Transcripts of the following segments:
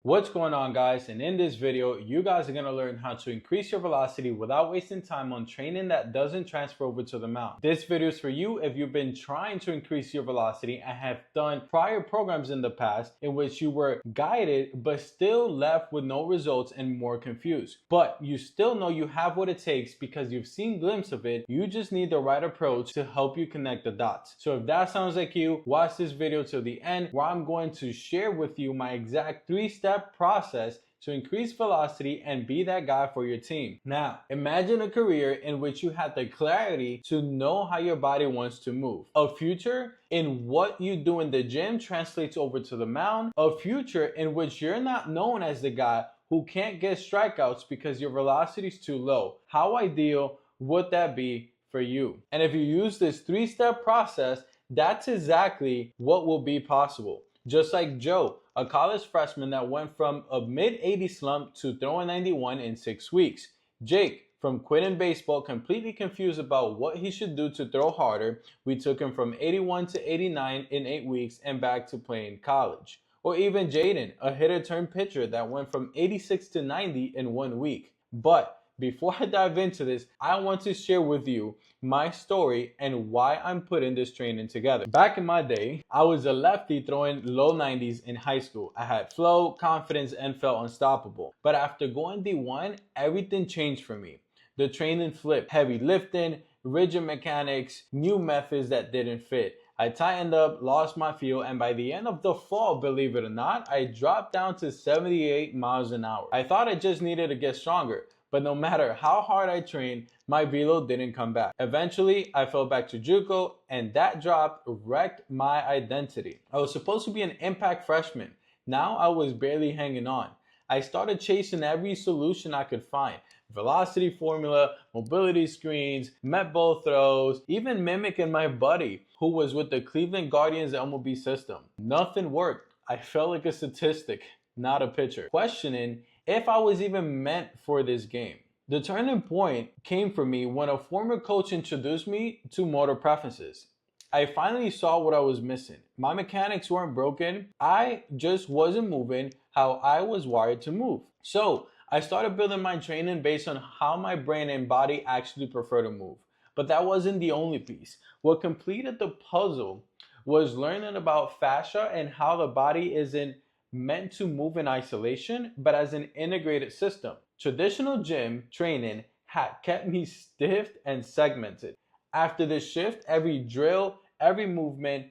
What's going on, guys? And in this video you guys are going to learn how to increase your velocity without wasting time on training that doesn't transfer over to the mount. This video is for you if you've been trying to increase your velocity and have done prior programs in the past in which you were guided but still left with no results and more confused. But you still know you have what it takes because you've seen glimpses of it. You just need the right approach to help you connect the dots. So if that sounds like you, watch this video till the end where I'm going to share with you my exact 3-step process to increase velocity and be that guy for your team. Now, imagine a career in which you had the clarity to know how your body wants to move. A future in what you do in the gym translates over to the mound. A future in which you're not known as the guy who can't get strikeouts because your velocity is too low. How ideal would that be for you? And if you use this 3-step process, that's exactly what will be possible. Just like Joe, a college freshman that went from a mid-80 slump to throwing 91 in 6 weeks. Jake, from quitting baseball completely confused about what he should do to throw harder, we took him from 81 to 89 in 8 weeks and back to playing college. Or even Jaden, a hitter turned pitcher that went from 86 to 90 in 1 week. But before I dive into this, I want to share with you my story and why I'm putting this training together. Back in my day, I was a lefty throwing low 90s in high school. I had flow, confidence, and felt unstoppable. But after going D1, everything changed for me. The training flipped. Heavy lifting, rigid mechanics, new methods that didn't fit. I tightened up, lost my feel, and by the end of the fall, believe it or not, I dropped down to 78 miles an hour. I thought I just needed to get stronger. But no matter how hard I trained, my velo didn't come back. Eventually, I fell back to JUCO, and that drop wrecked my identity. I was supposed to be an impact freshman. Now I was barely hanging on. I started chasing every solution I could find. Velocity formula, mobility screens, met ball throws, even mimicking my buddy who was with the Cleveland Guardians MLB system. Nothing worked. I felt like a statistic, not a pitcher. Questioning if I was even meant for this game. The turning point came for me when a former coach introduced me to motor preferences. I finally saw what I was missing. My mechanics weren't broken. I just wasn't moving how I was wired to move. So I started building my training based on how my brain and body actually prefer to move. But that wasn't the only piece. What completed the puzzle was learning about fascia and how the body isn't meant to move in isolation, but as an integrated system. Traditional gym training had kept me stiff and segmented. After this shift, every drill, every movement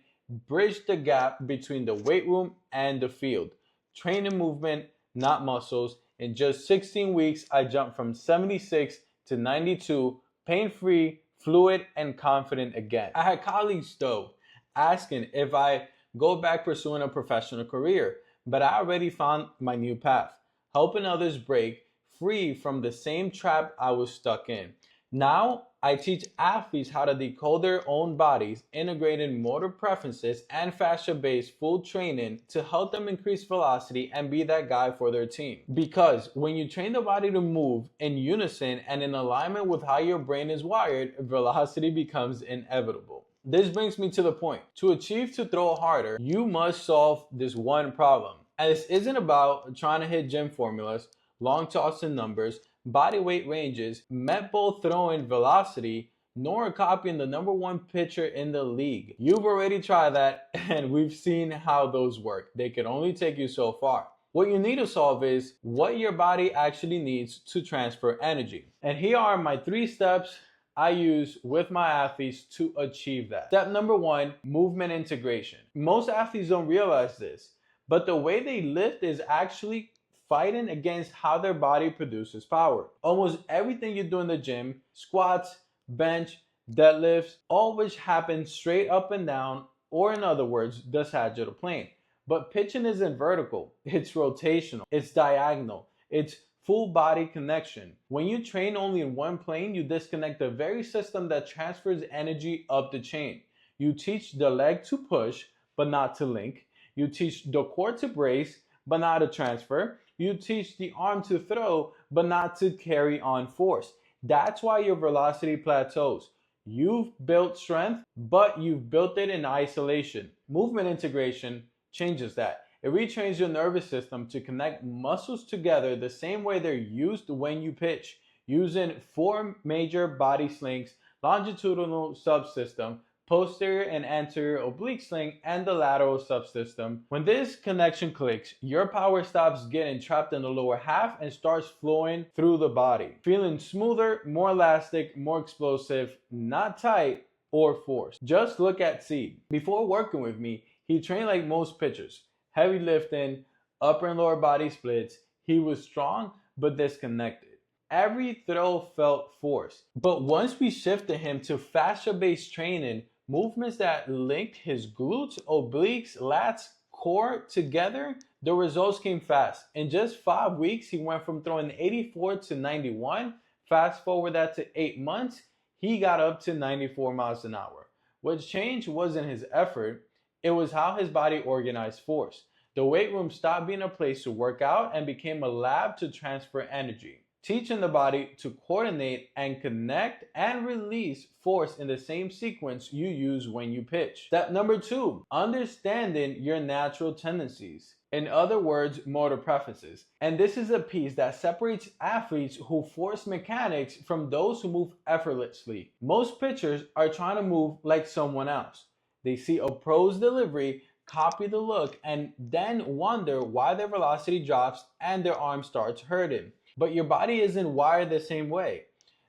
bridged the gap between the weight room and the field. Training movement, not muscles. In just 16 weeks, I jumped from 76 to 92, pain-free, fluid, and confident again. I had colleagues though asking if I go back pursuing a professional career. But I already found my new path, helping others break free from the same trap I was stuck in. Now, I teach athletes how to decode their own bodies, integrating motor preferences and fascia-based full training to help them increase velocity and be that guy for their team. Because when you train the body to move in unison and in alignment with how your brain is wired, velocity becomes inevitable. This brings me to the point. To achieve to throw harder, you must solve this one problem. And this isn't about trying to hit gym formulas, long tossing numbers, body weight ranges, met ball throwing velocity, nor copying the #1 pitcher in the league. You've already tried that, and we've seen how those work. They can only take you so far. What you need to solve is what your body actually needs to transfer energy. And here are my 3 steps I use with my athletes to achieve that. Step #1, movement integration. Most athletes don't realize this, but the way they lift is actually fighting against how their body produces power. Almost everything you do in the gym, squats, bench, deadlifts, all which happen straight up and down, or in other words, the sagittal plane. But pitching isn't vertical, it's rotational, it's diagonal, it's full body connection. When you train only in one plane, you disconnect the very system that transfers energy up the chain. You teach the leg to push, but not to link. You teach the core to brace, but not to transfer. You teach the arm to throw, but not to carry on force. That's why your velocity plateaus. You've built strength, but you've built it in isolation. Movement integration changes that. It retrains your nervous system to connect muscles together the same way they're used when you pitch, using 4 major body slings, longitudinal subsystem, posterior and anterior oblique sling, and the lateral subsystem. When this connection clicks, your power stops getting trapped in the lower half and starts flowing through the body, feeling smoother, more elastic, more explosive, not tight or forced. Just look at Seed. Before working with me, he trained like most pitchers, heavy lifting, upper and lower body splits. He was strong but disconnected. Every throw felt forced. But once we shifted him to fascia-based training, movements that linked his glutes, obliques, lats, core together, the results came fast. In just 5 weeks, he went from throwing 84 to 91. Fast forward that to 8 months, he got up to 94 miles an hour. What changed wasn't his effort, it was how his body organized force. The weight room stopped being a place to work out and became a lab to transfer energy, teaching the body to coordinate and connect and release force in the same sequence you use when you pitch. Step number 2, understanding your natural tendencies. In other words, motor preferences. And this is a piece that separates athletes who force mechanics from those who move effortlessly. Most pitchers are trying to move like someone else. They see a pro's delivery, copy the look, and then wonder why their velocity drops and their arm starts hurting. But your body isn't wired the same way.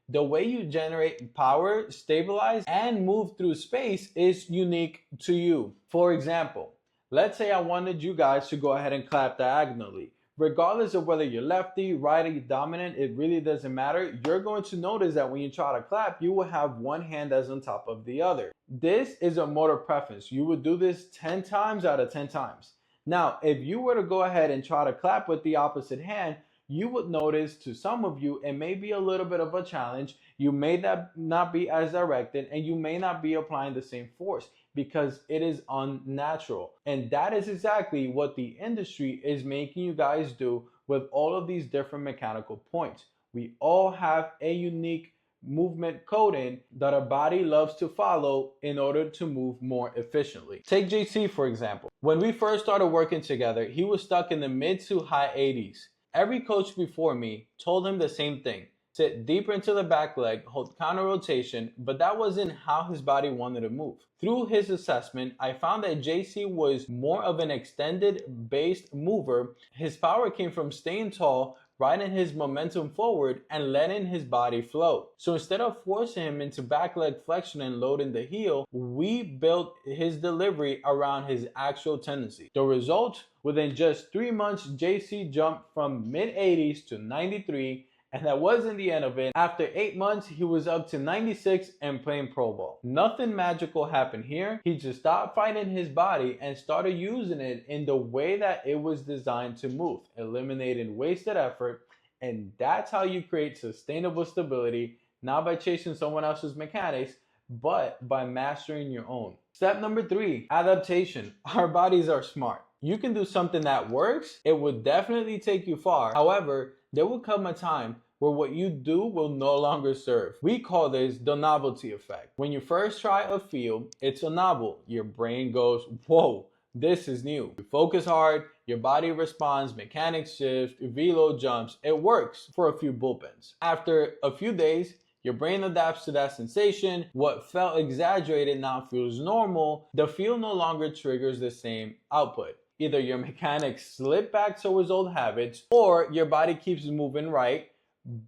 The way you generate power, stabilize, and move through space is unique to you. For example, let's say I wanted you guys to go ahead and clap diagonally. Regardless of whether you're lefty, righty, dominant, it really doesn't matter. You're going to notice that when you try to clap, you will have one hand that's on top of the other. This is a motor preference. You would do this 10 times out of 10 times. Now, if you were to go ahead and try to clap with the opposite hand, you would notice, to some of you, it may be a little bit of a challenge. You may not be as directed, and you may not be applying the same force because it is unnatural. And that is exactly what the industry is making you guys do with all of these different mechanical points. We all have a unique movement coding that our body loves to follow in order to move more efficiently. Take JC, for example. When we first started working together, he was stuck in the mid to high 80s. Every coach before me told him the same thing. Sit deeper into the back leg, hold counter rotation, but that wasn't how his body wanted to move. Through his assessment, I found that JC was more of an extended based mover. His power came from staying tall, riding his momentum forward, and letting his body flow. So instead of forcing him into back leg flexion and loading the heel, we built his delivery around his actual tendency. The result? Within just 3 months, JC jumped from mid-80s to 93, and that wasn't the end of it. After 8 months, he was up to 96 and playing pro ball. Nothing magical happened here. He just stopped fighting his body and started using it in the way that it was designed to move, eliminating wasted effort. And that's how you create sustainable stability, not by chasing someone else's mechanics, but by mastering your own. Step number 3, adaptation. Our bodies are smart. You can do something that works. It would definitely take you far. However, there will come a time where what you do will no longer serve. We call this the novelty effect. When you first try a field, it's a novel. Your brain goes, whoa, this is new. You focus hard, your body responds, mechanics shift, velo jumps. It works for a few bullpens. After a few days, your brain adapts to that sensation. What felt exaggerated now feels normal. The field no longer triggers the same output. Either your mechanics slip back to his old habits, or your body keeps moving right,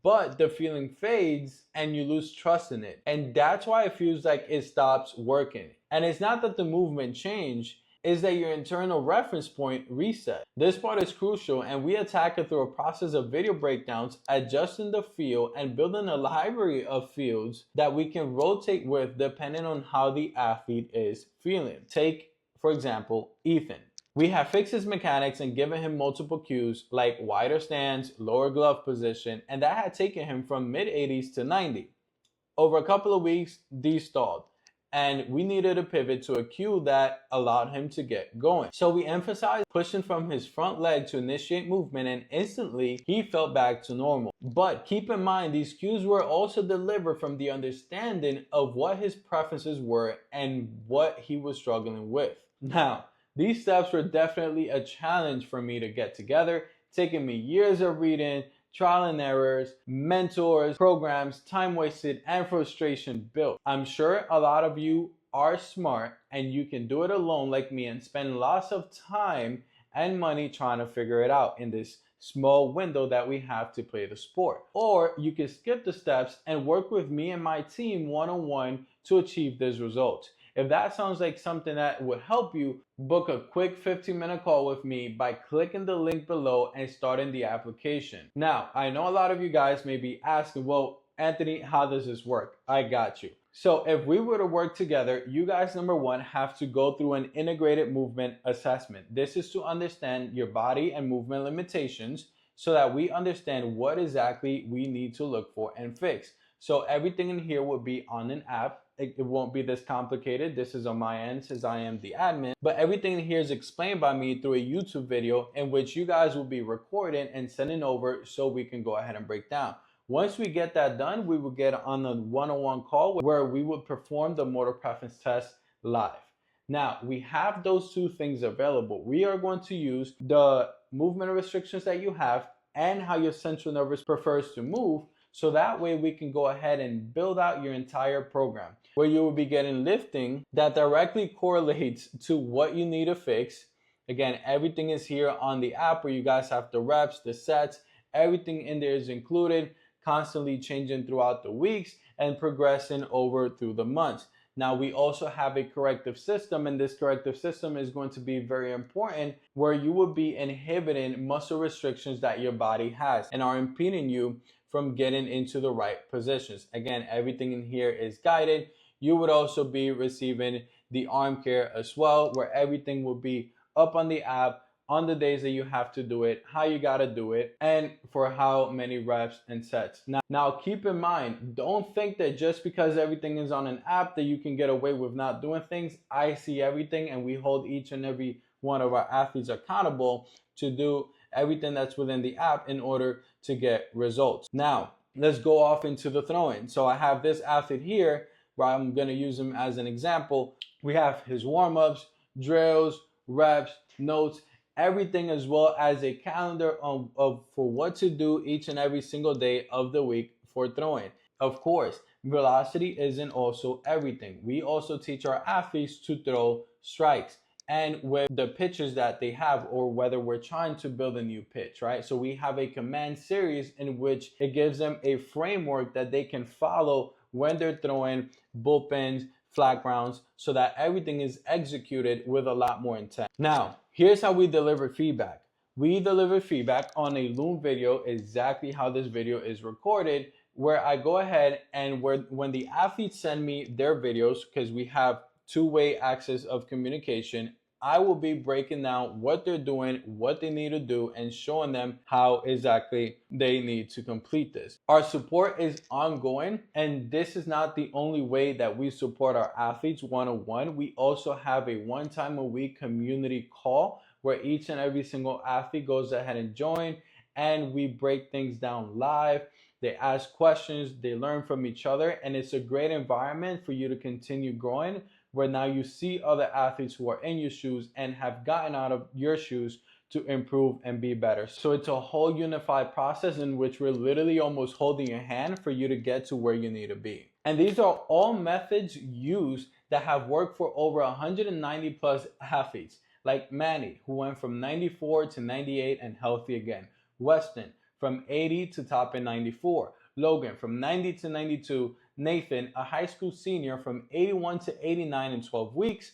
but the feeling fades and you lose trust in it. And that's why it feels like it stops working. And it's not that the movement changed, it's that your internal reference point reset. This part is crucial, and we attack it through a process of video breakdowns, adjusting the field and building a library of fields that we can rotate with depending on how the athlete is feeling. Take, for example, Ethan. We have fixed his mechanics and given him multiple cues like wider stance, lower glove position, and that had taken him from mid-80s to 90. Over a couple of weeks, these stalled, and we needed to pivot to a cue that allowed him to get going. So we emphasized pushing from his front leg to initiate movement, and instantly he felt back to normal. But keep in mind, these cues were also delivered from the understanding of what his preferences were and what he was struggling with. Now, These steps were definitely a challenge for me to get together, taking me years of reading, trial and errors, mentors, programs, time wasted, and frustration built. I'm sure a lot of you are smart and you can do it alone like me and spend lots of time and money trying to figure it out in this small window that we have to play the sport. Or you can skip the steps and work with me and my team one-on-one to achieve these results. If that sounds like something that would help you, book a quick 15-minute call with me by clicking the link below and starting the application. Now, I know a lot of you guys may be asking, well, Anthony, how does this work? I got you. So if we were to work together, you guys, number one, have to go through an integrated movement assessment. This is to understand your body and movement limitations so that we understand what exactly we need to look for and fix. So everything in here will be on an app. It won't be this complicated. This is on my end since I am the admin. But everything in here is explained by me through a YouTube video in which you guys will be recording and sending over so we can go ahead and break down. Once we get that done, we will get on a one-on-one call where we will perform the motor preference test live. Now, we have those two things available. We are going to use the movement restrictions that you have and how your central nervous prefers to move, so that way we can go ahead and build out your entire program where you will be getting lifting that directly correlates to what you need to fix. Again, everything is here on the app where you guys have the reps, the sets, everything in there is included, constantly changing throughout the weeks and progressing over through the months. Now, we also have a corrective system, and this corrective system is going to be very important where you will be inhibiting muscle restrictions that your body has and are impeding you from getting into the right positions. Again, everything in here is guided. You would also be receiving the arm care as well, where everything will be up on the app on the days that you have to do it, how you got to do it, and for how many reps and sets. Now, keep in mind, don't think that just because everything is on an app that you can get away with not doing things. I see everything, and we hold each and every one of our athletes accountable to do everything that's within the app in order to get results. Now, let's go off into the throwing. So I have this athlete here where I'm going to use him as an example. We have his warm-ups, drills, reps, notes, everything, as well as a calendar of for what to do each and every single day of the week for throwing. Of course, velocity isn't also everything. We also teach our athletes to throw strikes and with the pitches that they have, or whether we're trying to build a new pitch, right? So we have a command series in which it gives them a framework that they can follow when they're throwing bullpens, flat grounds, so that everything is executed with a lot more intent. Now, here's how we deliver feedback. We deliver feedback on a Loom video, exactly how this video is recorded, where I go ahead and when the athletes send me their videos, because we have two-way access of communication, I will be breaking down what they're doing, what they need to do, and showing them how exactly they need to complete this. Our support is ongoing, and this is not the only way that we support our athletes one-on-one. We also have a one-time-a-week community call where each and every single athlete goes ahead and join, and we break things down live. They ask questions, they learn from each other, and it's a great environment for you to continue growing, where now you see other athletes who are in your shoes and have gotten out of your shoes to improve and be better. So it's a whole unified process in which we're literally almost holding your hand for you to get to where you need to be. And these are all methods used that have worked for over 190 plus athletes, like Manny, who went from 94 to 98 and healthy again. Weston, from 80 to top in 94. Logan, from 90 to 92. Nathan, a high school senior, from 81 to 89 in 12 weeks.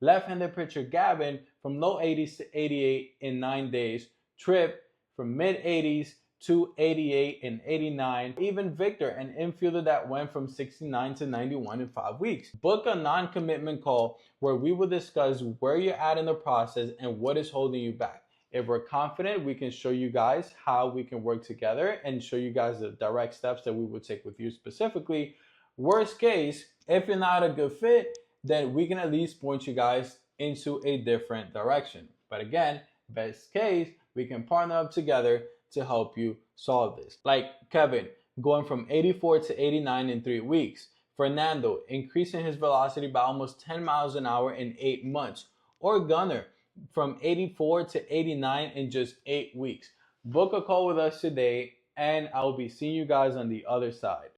Left-handed pitcher Gavin, from low 80s to 88 in 9 days. Tripp, from mid 80s to 88 and 89. Even Victor, an infielder that went from 69 to 91 in 5 weeks. Book a non-commitment call where we will discuss where you're at in the process and what is holding you back. If we're confident, we can show you guys how we can work together and show you guys the direct steps that we will take with you specifically. Worst case, if you're not a good fit, then we can at least point you guys into a different direction. But again, best case, we can partner up together to help you solve this. Like Kevin, going from 84 to 89 in 3 weeks. Fernando, increasing his velocity by almost 10 miles an hour in 8 months. Or Gunnar, from 84 to 89 in just 8 weeks. Book a call with us today, and I'll be seeing you guys on the other side.